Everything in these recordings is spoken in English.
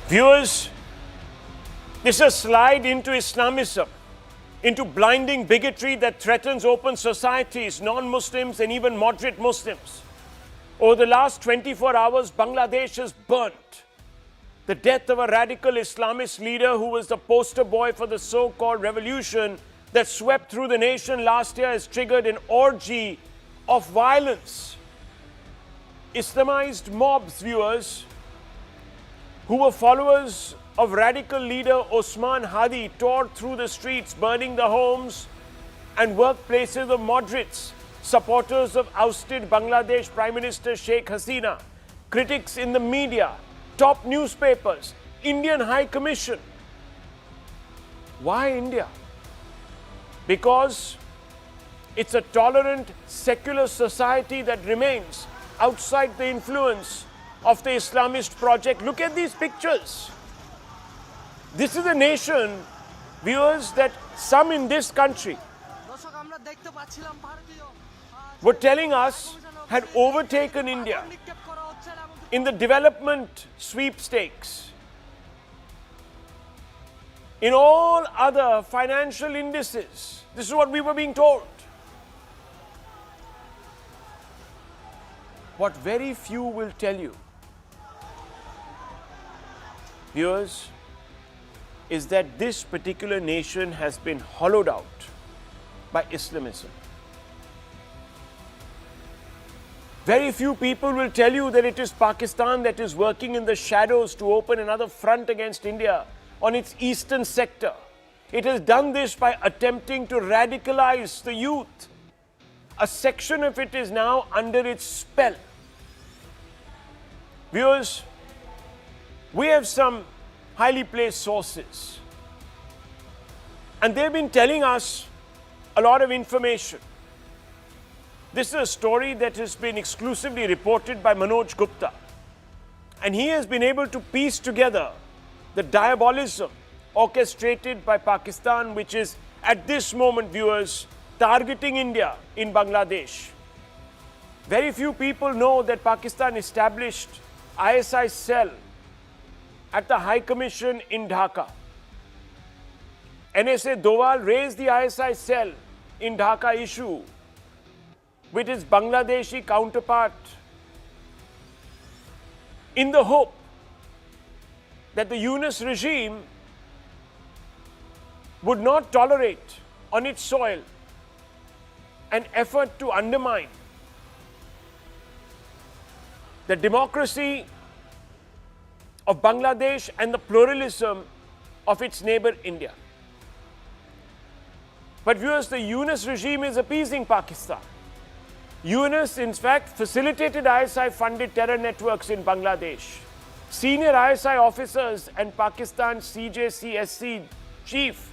Viewers, this is a slide into Islamism, into blinding bigotry that threatens open societies, non-Muslims and even moderate Muslims. Over the last 24 hours, Bangladesh is burnt. The death of a radical Islamist leader who was the poster boy for the so-called revolution that swept through the nation last year has triggered an orgy of violence. Islamized mobs, viewers, who were followers of radical leader Osman Hadi, tore through the streets, burning the homes and workplaces of moderates, supporters of ousted Bangladesh Prime Minister Sheikh Hasina, critics in the media, top newspapers, Indian High Commission. Why India? Because it's a tolerant, secular society that remains outside the influence of the Islamist project. Look at these pictures. This is a nation, viewers, that some in this country were telling us had overtaken India in the development sweepstakes, in all other financial indices. This is what we were being told. What very few will tell you, viewers, is that this particular nation has been hollowed out by Islamism. Very few people will tell you that it is Pakistan that is working in the shadows to open another front against India on its eastern sector. It has done this by attempting to radicalize the youth. A section of it is now under its spell. Viewers, we have some highly placed sources, and they've been telling us a lot of information. This is a story that has been exclusively reported by Manoj Gupta, and he has been able to piece together the diabolism orchestrated by Pakistan, which is at this moment, viewers, targeting India in Bangladesh. Very few people know that Pakistan established ISI cell at the High Commission in Dhaka. NSA Doval raised the ISI cell in Dhaka issue with its Bangladeshi counterpart in the hope that the Yunus regime would not tolerate on its soil an effort to undermine the democracy of Bangladesh and the pluralism of its neighbor India. But viewers, the Yunus regime is appeasing Pakistan. Yunus, in fact, facilitated ISI-funded terror networks in Bangladesh. Senior ISI officers and Pakistan CJCSC chief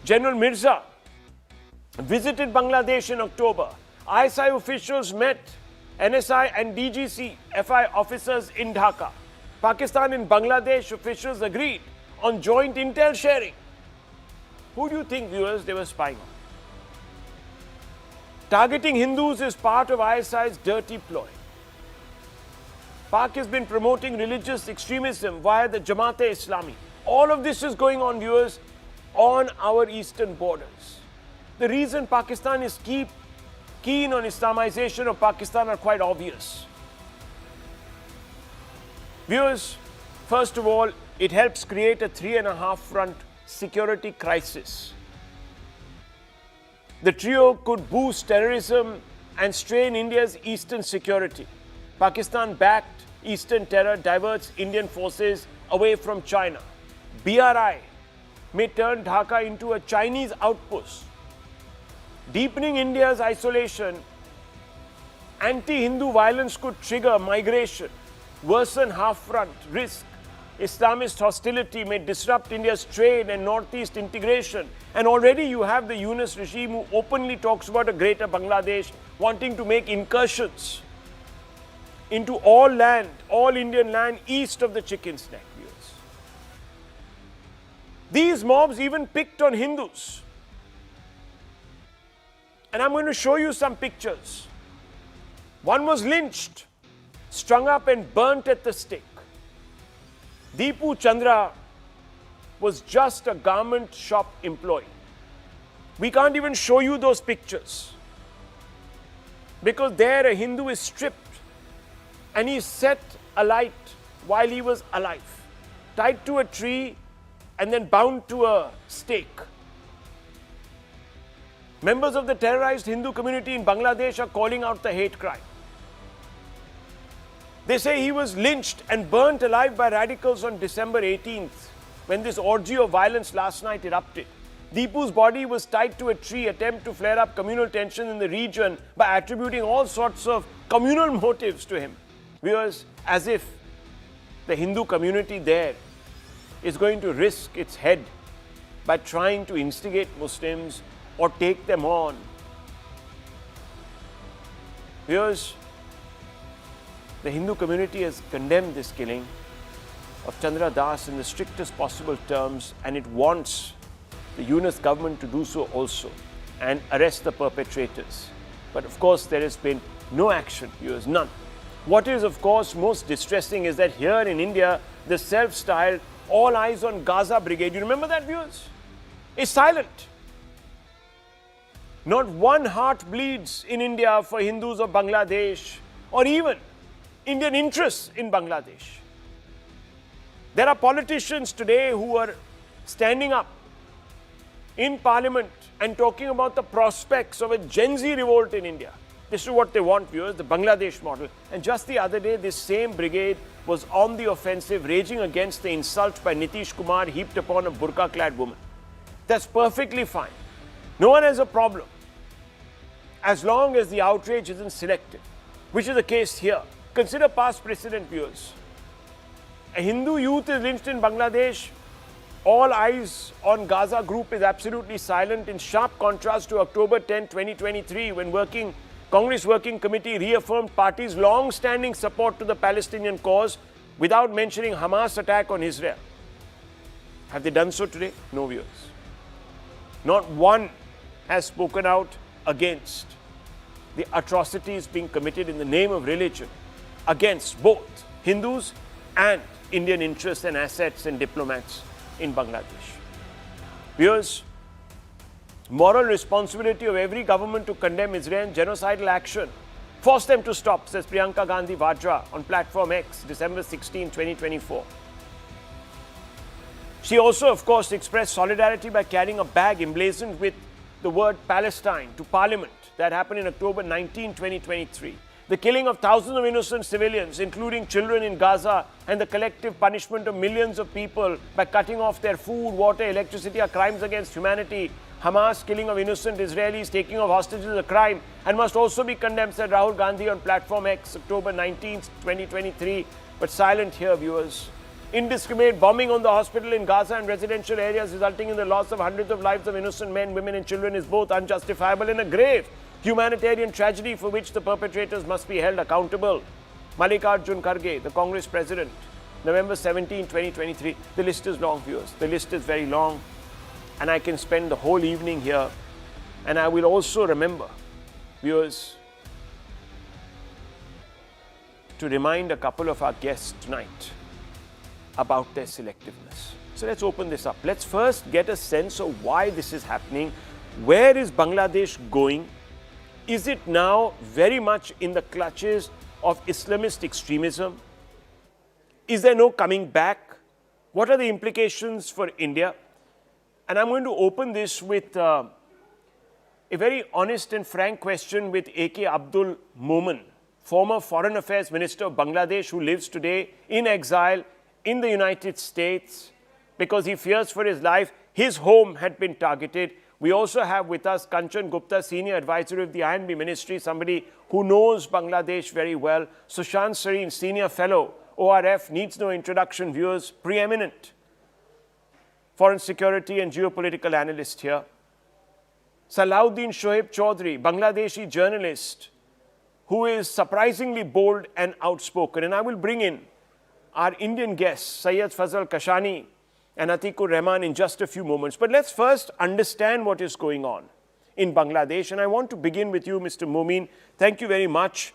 General Mirza visited Bangladesh in October. ISI officials met NSI and DGC FI officers in Dhaka. Pakistan and Bangladesh officials agreed on joint intel sharing. Who do you think, viewers, they were spying on? Targeting Hindus is part of ISI's dirty ploy. Pak has been promoting religious extremism via the Jamaat-e-Islami. All of this is going on, viewers, on our eastern borders. The reason Pakistan is keen on Islamization of Pakistan are quite obvious. Viewers, first of all, it helps create a 3.5 front security crisis. The trio could boost terrorism and strain India's eastern security. Pakistan-backed eastern terror diverts Indian forces away from China. BRI may turn Dhaka into a Chinese outpost. Deepening India's isolation, anti-Hindu violence could trigger migration, worsen half-front risk. Islamist hostility may disrupt India's trade and northeast integration. And already you have the Yunus regime who openly talks about a greater Bangladesh, wanting to make incursions into all land, all Indian land east of the Chicken's Neck. These mobs even picked on Hindus. And I'm going to show you some pictures. One was lynched, strung up and burnt at the stake. Deepu Chandra was just a garment shop employee. We can't even show you those pictures because there a Hindu is stripped and he's set alight while he was alive, tied to a tree and then bound to a stake. Members of the terrorized Hindu community in Bangladesh are calling out the hate crime. They say he was lynched and burnt alive by radicals on December 18th when this orgy of violence last night erupted. Deepu's body was tied to a tree, attempt to flare up communal tension in the region by attributing all sorts of communal motives to him. Viewers, as if the Hindu community there is going to risk its head by trying to instigate Muslims or take them on. Viewers, the Hindu community has condemned this killing of Chandra Das in the strictest possible terms, and it wants the Yunus government to do so also and arrest the perpetrators. But of course, there has been no action, viewers, none. What is, of course, most distressing is that here in India, the self-styled All Eyes on Gaza Brigade, you remember that, viewers, is silent. Not one heart bleeds in India for Hindus of Bangladesh or even Indian interests in Bangladesh. There are politicians today who are standing up in Parliament and talking about the prospects of a Gen Z revolt in India. This is what they want, viewers, the Bangladesh model. And just the other day, this same brigade was on the offensive, raging against the insult by Nitish Kumar heaped upon a burqa-clad woman. That's perfectly fine. No one has a problem as long as the outrage isn't selective, which is the case here. Consider past precedent, viewers. A Hindu youth is lynched in Bangladesh. All Eyes on Gaza group is absolutely silent, in sharp contrast to October 10, 2023, when Congress Working Committee reaffirmed party's long-standing support to the Palestinian cause without mentioning Hamas attack on Israel. Have they done so today? No, viewers. Not one has spoken out against the atrocities being committed in the name of religion against both Hindus and Indian interests and assets and diplomats in Bangladesh. Viewers, moral responsibility of every government to condemn Israel's genocidal action. Force them to stop, says Priyanka Gandhi Vadra on Platform X, December 16, 2024. She also, of course, expressed solidarity by carrying a bag emblazoned with the word Palestine to Parliament. That happened in October 19, 2023. The killing of thousands of innocent civilians, including children in Gaza, and the collective punishment of millions of people by cutting off their food, water, electricity are crimes against humanity. Hamas killing of innocent Israelis, taking of hostages is a crime and must also be condemned, said Rahul Gandhi on Platform X, October 19, 2023. But silent here, viewers. Indiscriminate bombing on the hospital in Gaza and residential areas resulting in the loss of hundreds of lives of innocent men, women and children is both unjustifiable and a grave humanitarian tragedy for which the perpetrators must be held accountable. Mallikarjun Kharge, the Congress President, November 17, 2023. The list is long, viewers. The list is very long. And I can spend the whole evening here. And I will also remember, viewers, to remind a couple of our guests tonight about their selectiveness. So let's open this up. Let's first get a sense of why this is happening. Where is Bangladesh going? Is it now very much in the clutches of Islamist extremism? Is there no coming back? What are the implications for India? And I'm going to open this with a very honest and frank question with A.K. Abdul Momen, former Foreign Affairs Minister of Bangladesh, who lives today in exile in the United States because he fears for his life. His home had been targeted. We also have with us Kanchan Gupta, Senior Advisor of the INB Ministry, somebody who knows Bangladesh very well. Sushant Sareen, Senior Fellow, ORF, needs no introduction, viewers, preeminent foreign security and geopolitical analyst here. Salahuddin Shoaib Chaudhry, Bangladeshi journalist, who is surprisingly bold and outspoken. And I will bring in our Indian guests, Syed Fazal Kashani and Atikur Rahman, in just a few moments. But let's first understand what is going on in Bangladesh. And I want to begin with you, Mr. Momin. Thank you very much.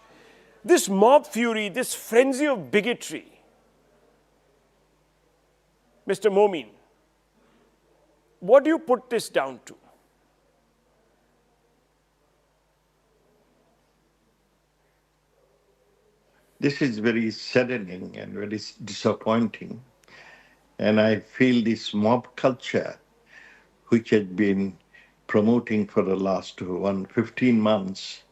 This mob fury, this frenzy of bigotry, Mr. Momin, what do you put this down to? This is very saddening and very disappointing. And I feel this mob culture, which had been promoting for the last 15 months,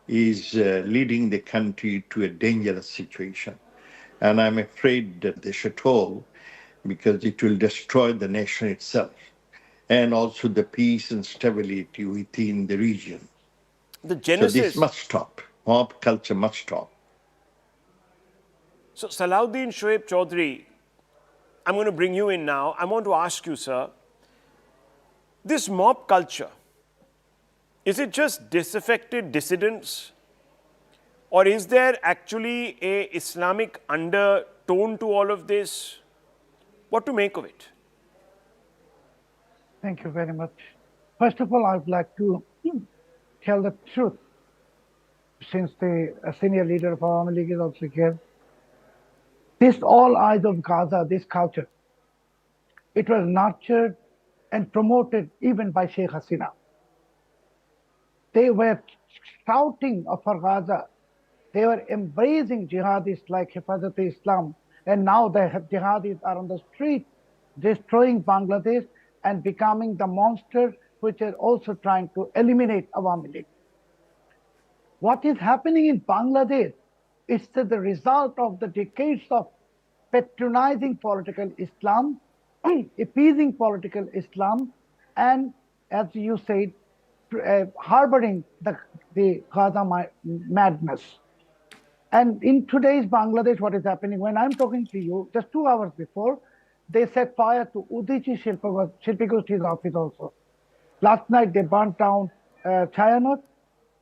is leading the country to a dangerous situation. And I'm afraid that they should all, because it will destroy the nation itself and also the peace and stability within the region. The So this genesis. must stop. Mob culture must stop. So, Salahuddin Shoaib Chaudhry, I'm going to bring you in now. I want to ask you, sir, this mob culture, is it just disaffected dissidents? Or is there actually a Islamic undertone to all of this? What to make of it? Thank you very much. First of all, I would like to tell the truth, since the senior leader of Awami League is also here. This all eyes of Gaza, this culture, it was nurtured and promoted even by Sheikh Hasina. They were shouting for Gaza. They were embracing jihadists like Hifazat-e-Islam, and now the jihadists are on the street destroying Bangladesh and becoming the monster which are also trying to eliminate Awami League. What is happening in Bangladesh is the result of the decades of patronizing political Islam, appeasing political Islam, and, as you said, harboring the Gaza madness. And in today's Bangladesh, what is happening, when I'm talking to you, just 2 hours before, they set fire to Udichi Shilpigoshi's office also. Last night, they burnt down Chayanot.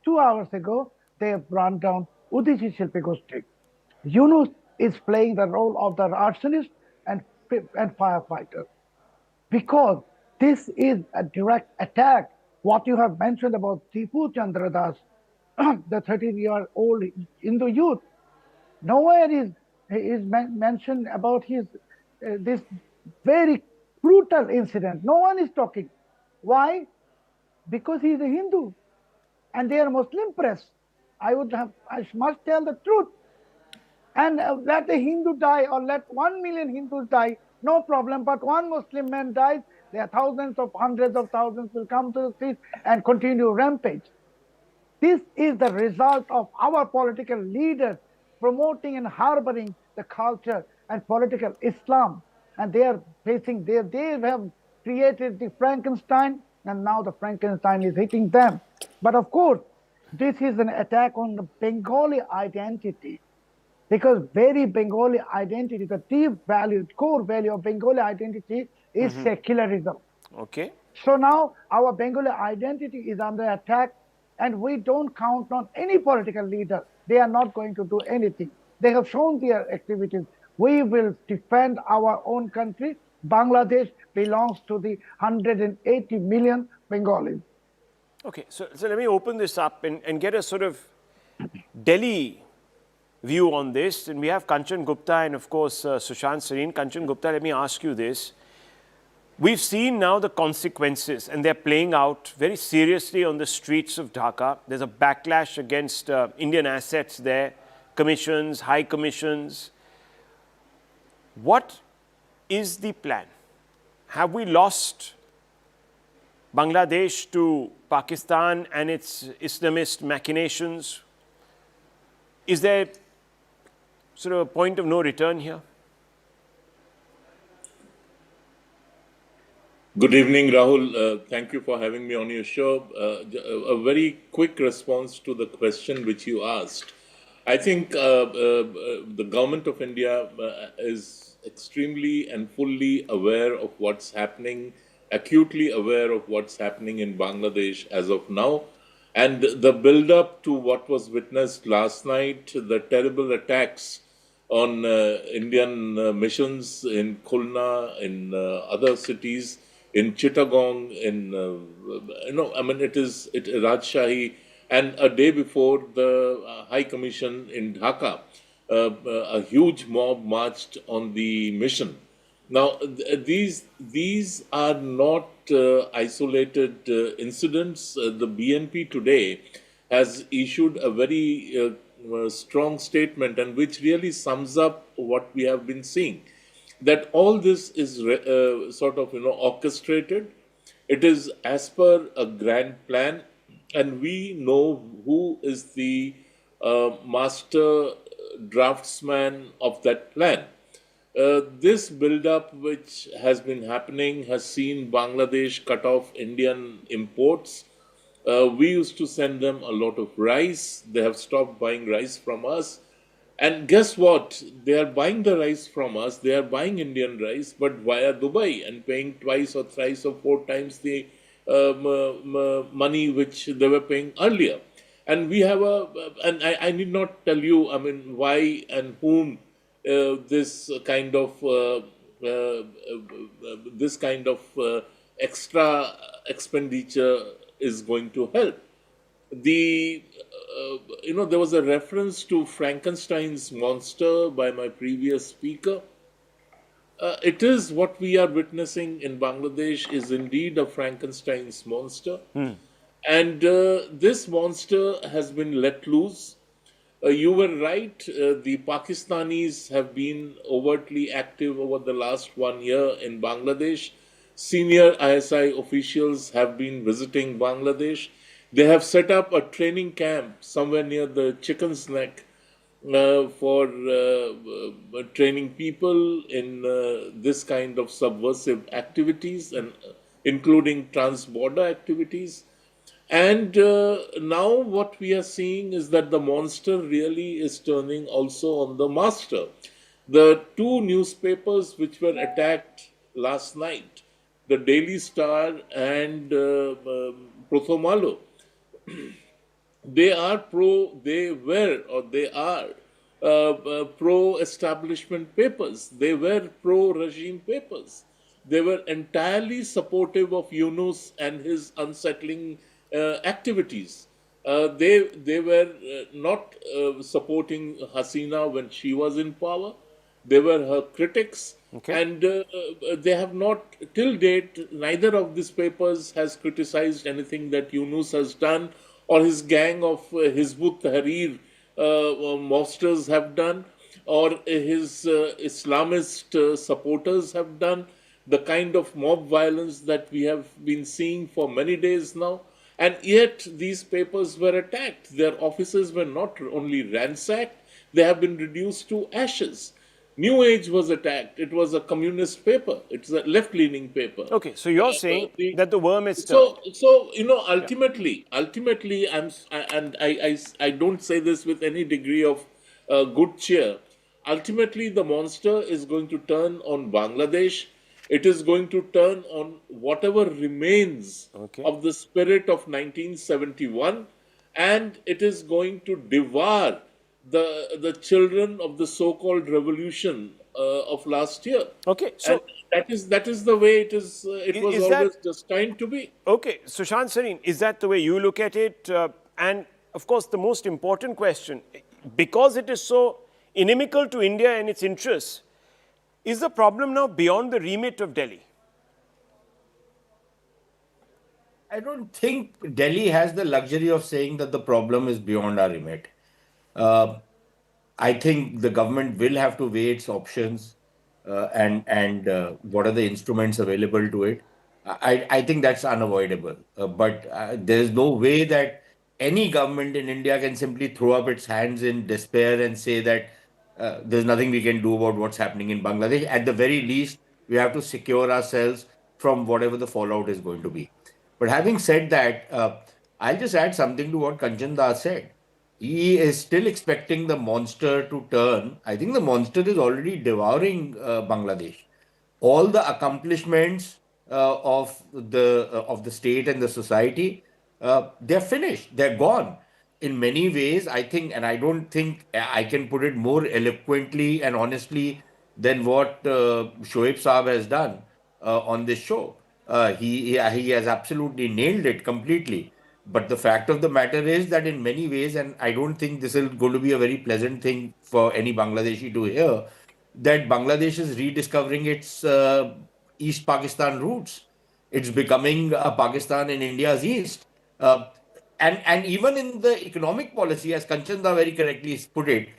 2 hours ago, they burned down Udichi Shilpigoshi. Yunus is playing the role of the arsonist and firefighter. Because this is a direct attack. What you have mentioned about Tipu Chandradas, the 13-year-old Hindu youth, nowhere is mentioned about his this very brutal incident. No one is talking. Why? Because he is a Hindu, and they are Muslim press. I must tell the truth. And let a Hindu die, or let 1 million Hindus die, no problem. But one Muslim man dies, there are thousands of hundreds of thousands will come to the streets and continue rampage. This is the result of our political leaders promoting and harboring the culture and political Islam. And they are facing, they have created the Frankenstein, and now the Frankenstein is hitting them. But of course, this is an attack on the Bengali identity, because very Bengali identity, the deep value, core value of Bengali identity is secularism. Okay. So now our Bengali identity is under attack, and we don't count on any political leader. They are not going to do anything. They have shown their activities. We will defend our own country. Bangladesh belongs to the 180 million Bengalis. Okay, so let me open this up and get a sort of Delhi view on this. And we have Kanchan Gupta and, of course, Sushant Sareen. Kanchan Gupta, let me ask you this. We've seen now the consequences, and they're playing out very seriously on the streets of Dhaka. There's a backlash against Indian assets there, commissions, high commissions. What is the plan? Have we lost Bangladesh to Pakistan and its Islamist machinations? Is there sort of a point of no return here? Good evening, Rahul. Thank you for having me on your show. A very quick response to the question which you asked. I think the government of India is extremely and fully aware of what's happening, acutely aware of what's happening in Bangladesh as of now. And the build-up to what was witnessed last night, the terrible attacks on Indian missions in Khulna, in other cities, in Chittagong, in, it is Rajshahi, and a day before the High Commission in Dhaka, a huge mob marched on the mission. Now, these are not isolated incidents. The BNP today has issued a very strong statement, and which really sums up what we have been seeing. That all this is sort of orchestrated. It is as per a grand plan, and we know who is the master draftsman of that plan. This build-up, which has been happening, has seen Bangladesh cut off Indian imports. We used to send them a lot of rice. They have stopped buying rice from us. And guess what? They are buying the rice from us. They are buying Indian rice, but via Dubai and paying twice or thrice or four times the money which they were paying earlier. And we have and I need not tell you, I mean, why and whom this kind of extra expenditure is going to help. The there was a reference to Frankenstein's monster by my previous speaker. It is what we are witnessing in Bangladesh is indeed a Frankenstein's monster, and this monster has been let loose. You were right. The Pakistanis have been overtly active over the last 1 year in Bangladesh. Senior ISI officials have been visiting Bangladesh. They have set up a training camp somewhere near the Chicken's Neck for training people in this kind of subversive activities, and including trans-border activities. And now what we are seeing is that the monster really is turning also on the master. The two newspapers which were attacked last night, the Daily Star and Prothomalo, they were or they are pro-establishment papers. They were pro-regime papers. They were entirely supportive of Yunus and his unsettling activities. They were not supporting Hasina when she was in power. They were her critics, and they have not, till date, neither of these papers has criticized anything that Yunus has done or his gang of Hizbut Tahrir mobsters have done, or his Islamist supporters have done, the kind of mob violence that we have been seeing for many days now. And yet these papers were attacked. Their offices were not only ransacked, they have been reduced to ashes. New Age was attacked. It was a communist paper. It's a left-leaning paper. Okay, so you're saying that the worm is turned. So ultimately, I don't say this with any degree of good cheer. Ultimately, the monster is going to turn on Bangladesh. It is going to turn on whatever remains of the spirit of 1971, and it is going to devour the children of the so-called revolution of last year. Okay, so and that is the way it is. It was always destined to be. Okay, Sushant Sareen, is that the way you look at it? And of course, the most important question, because it is so inimical to India and its interests, is the problem now beyond the remit of Delhi? I don't think Delhi has the luxury of saying that the problem is beyond our remit. I think the government will have to weigh its options and what are the instruments available to it. I think that's unavoidable. But there's no way that any government in India can simply throw up its hands in despair and say that there's nothing we can do about what's happening in Bangladesh. At the very least, we have to secure ourselves from whatever the fallout is going to be. But having said that, I'll just add something to what Kanchan Das said. He is still expecting the monster to turn. I think the monster is already devouring Bangladesh. All the accomplishments of the state and the society, they're finished. They're gone. In many ways, I think, and I don't think I can put it more eloquently and honestly than what Shoaib Saab has done on this show. He has absolutely nailed it completely. But the fact of the matter is that in many ways, and I don't think this is going to be a very pleasant thing for any Bangladeshi to hear, that Bangladesh is rediscovering its East Pakistan roots. It's becoming a Pakistan in India's east. Uh, and even in the economic policy, as Kanchanda very correctly put it,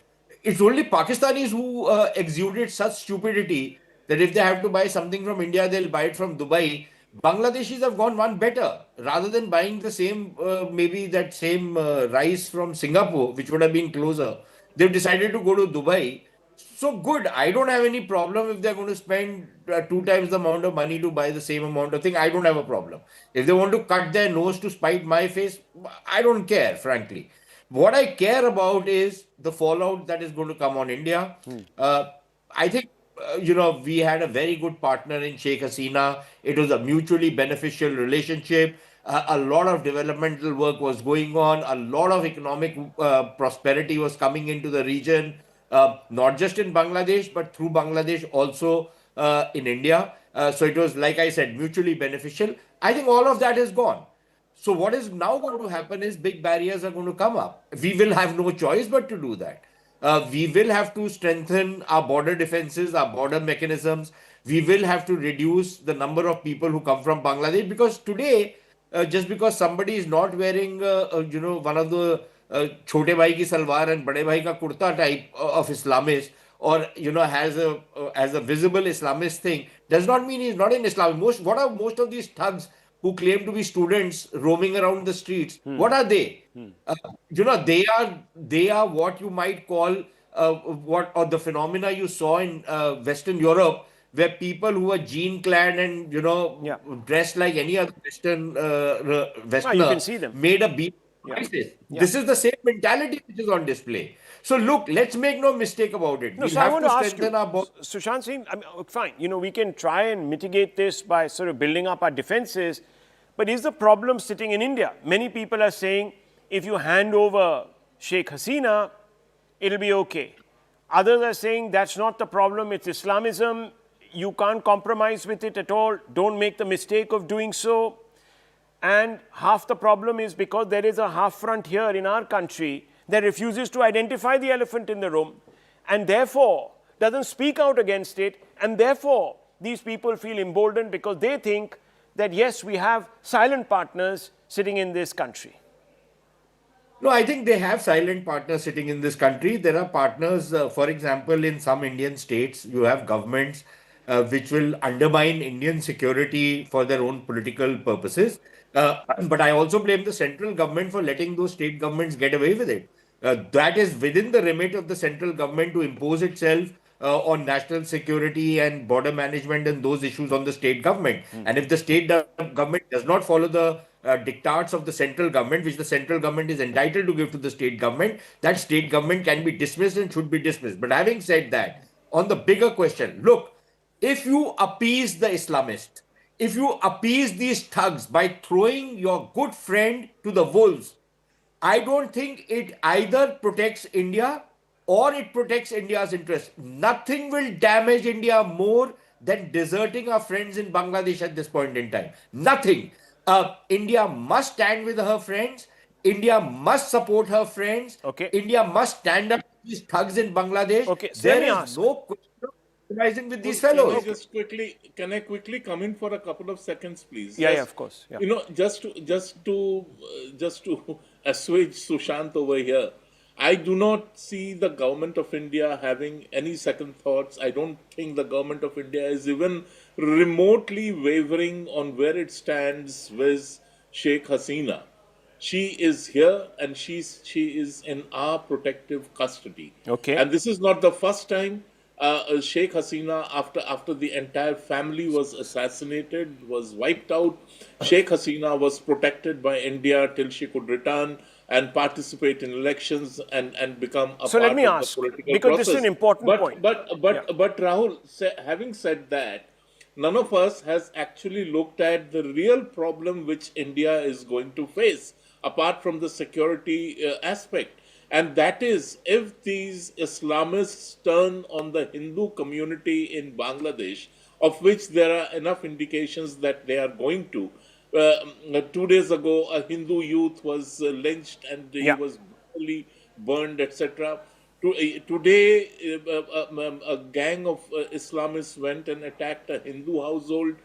it's only Pakistanis who exuded such stupidity that if they have to buy something from India, they'll buy it from Dubai. Bangladeshis have gone one better. Rather than buying the same, maybe that same rice from Singapore, which would have been closer, they've decided to go to Dubai. So good. I don't have any problem if they're going to spend two times the amount of money to buy the same amount of thing. I don't have a problem. If they want to cut their nose to spite my face, I don't care, frankly. What I care about is the fallout that is going to come on India. I think, we had a very good partner in Sheikh Hasina. It was a mutually beneficial relationship. A lot of developmental work was going on. A lot of economic prosperity was coming into the region, not just in Bangladesh, but through Bangladesh also in India. So it was, like I said, mutually beneficial. I think all of that is gone. So what is now going to happen is big barriers are going to come up. We will have no choice but to do that. We will have to strengthen our border defenses, our border mechanisms. We will have to reduce the number of people who come from Bangladesh, because today, just because somebody is not wearing, one of the छोटे भाई की salwar and बड़े भाई का kurta type of Islamist, or has a visible Islamist thing, does not mean he's not in Islam. What are most of these thugs who claim to be students roaming around the streets? What are they? They are what you might call or the phenomena you saw in Western Europe, where people who are jean clad and Yeah. dressed like any other Western Westerner you can see them. made a beat. Yeah. This is the same mentality which is on display. So look, let's make no mistake about it. No, We'll so I have want to to ask you, strengthen our Sushant Singh, I mean, fine, we can try and mitigate this by sort of building up our defenses, but is the problem sitting in India? Many people are saying, if you hand over Sheikh Hasina, it'll be okay. Others are saying that's not the problem, it's Islamism, you can't compromise with it at all, don't make the mistake of doing so. And half the problem is because there is a half front here in our country that refuses to identify the elephant in the room and therefore doesn't speak out against it, and therefore these people feel emboldened because they think that yes, we have silent partners sitting in this country. No, I think they have silent partners sitting in this country. There are partners, for example, in some Indian states, you have governments which will undermine Indian security for their own political purposes. But I also blame the central government for letting those state governments get away with it. That is within the remit of the central government to impose itself on national security and border management and those issues on the state government. And if the state government does not follow the diktats of the central government, which the central government is entitled to give to the state government, that state government can be dismissed and should be dismissed. But having said that, on the bigger question, look, if you appease the Islamists, if you appease these thugs by throwing your good friend to the wolves, I don't think it either protects India or it protects India's interest. Nothing will damage India more than deserting our friends in Bangladesh at this point in time. Nothing. India must stand with her friends. India must support her friends. Okay. India must stand up to these thugs in Bangladesh. Okay, so let There me is ask. no question of compromising with these fellows. Can I quickly come in for a couple of seconds, please? Yeah, of course. Yeah. Just to assuage Sushant over here, I do not see the government of India having any second thoughts. I don't think the government of India is even remotely wavering on where it stands with Sheikh Hasina. She is here and she is in our protective custody. Okay. And this is not the first time Sheikh Hasina, after the entire family was assassinated, was wiped out, Sheikh Hasina was protected by India till she could return and participate in elections and become a So part let me of ask, the political because process. this is an important point. But Rahul, having said that, none of us has actually looked at the real problem which India is going to face, apart from the security aspect. And that is, if these Islamists turn on the Hindu community in Bangladesh, of which there are enough indications that they are going to. 2 days ago, a Hindu youth was lynched and he was brutally burned, etc. Today, a gang of Islamists went and attacked a Hindu household.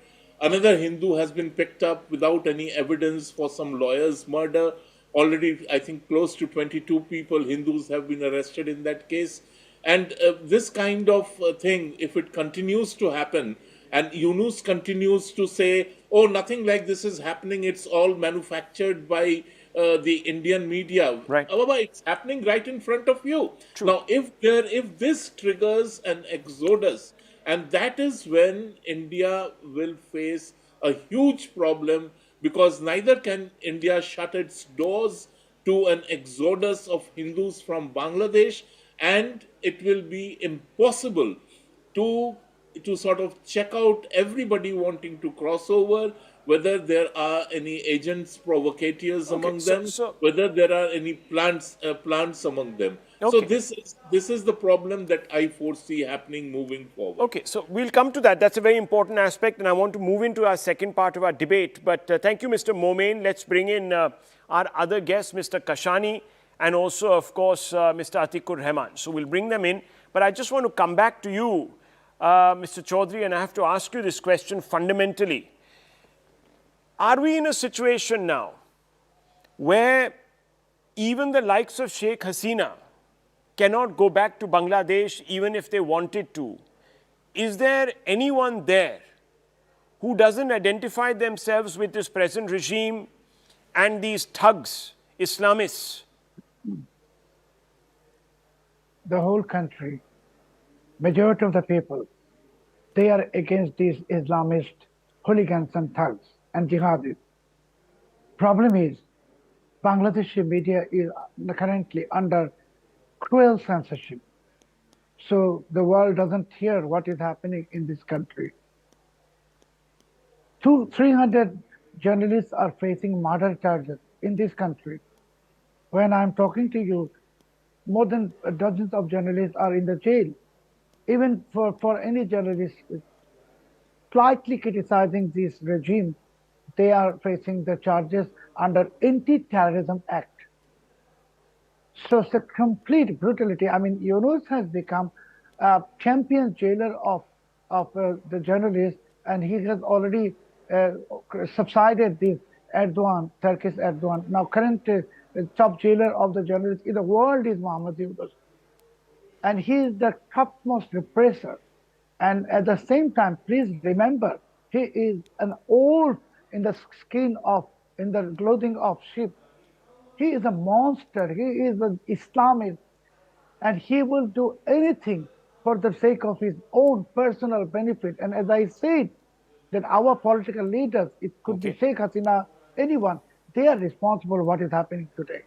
Another Hindu has been picked up without any evidence for some lawyer's murder. Already, I think close to 22 people, Hindus, have been arrested in that case. And this kind of thing, if it continues to happen, and Yunus continues to say, oh, nothing like this is happening, it's all manufactured by the Indian media. Right. However, it's happening right in front of you. True. Now, if this triggers an exodus, and that is when India will face a huge problem, because neither can India shut its doors to an exodus of Hindus from Bangladesh, and it will be impossible to sort of check out everybody wanting to cross over, whether there are any agents provocateurs among them, whether there are any plants among them. So this is the problem that I foresee happening moving forward. Okay, so we'll come to that. That's a very important aspect, and I want to move into our second part of our debate. But thank you, Mr. Momain. Let's bring in our other guest, Mr. Kashani, and also, of course, Mr. Atikur Rahman. So we'll bring them in. But I just want to come back to you, Mr. Chaudhary, and I have to ask you this question fundamentally. Are we in a situation now where even the likes of Sheikh Hasina cannot go back to Bangladesh even if they wanted to? Is there anyone there who doesn't identify themselves with this present regime and these thugs, Islamists? The whole country, majority of the people, they are against these Islamist hooligans and thugs and jihadis. Problem is, Bangladeshi media is currently under cruel censorship. So the world doesn't hear what is happening in this country. 300 journalists are facing murder charges in this country. When I'm talking to you, more than dozens of journalists are in the jail. Even for any journalist slightly criticizing this regime, they are facing the charges under Anti-Terrorism Act. So it's a complete brutality. I mean, Yunus has become a champion jailer of the journalists, and he has already subsided this Erdogan, Turkish Erdogan. Now, current top jailer of the journalists in the world is Muhammad Yunus. And he is the topmost repressor. And at the same time, please remember, he is an old in the skin of, in the clothing of sheep. He is a monster. He is an Islamist. And he will do anything for the sake of his own personal benefit. And as I said, that our political leaders, it could be Sheikh Hasina, anyone, they are responsible for what is happening today.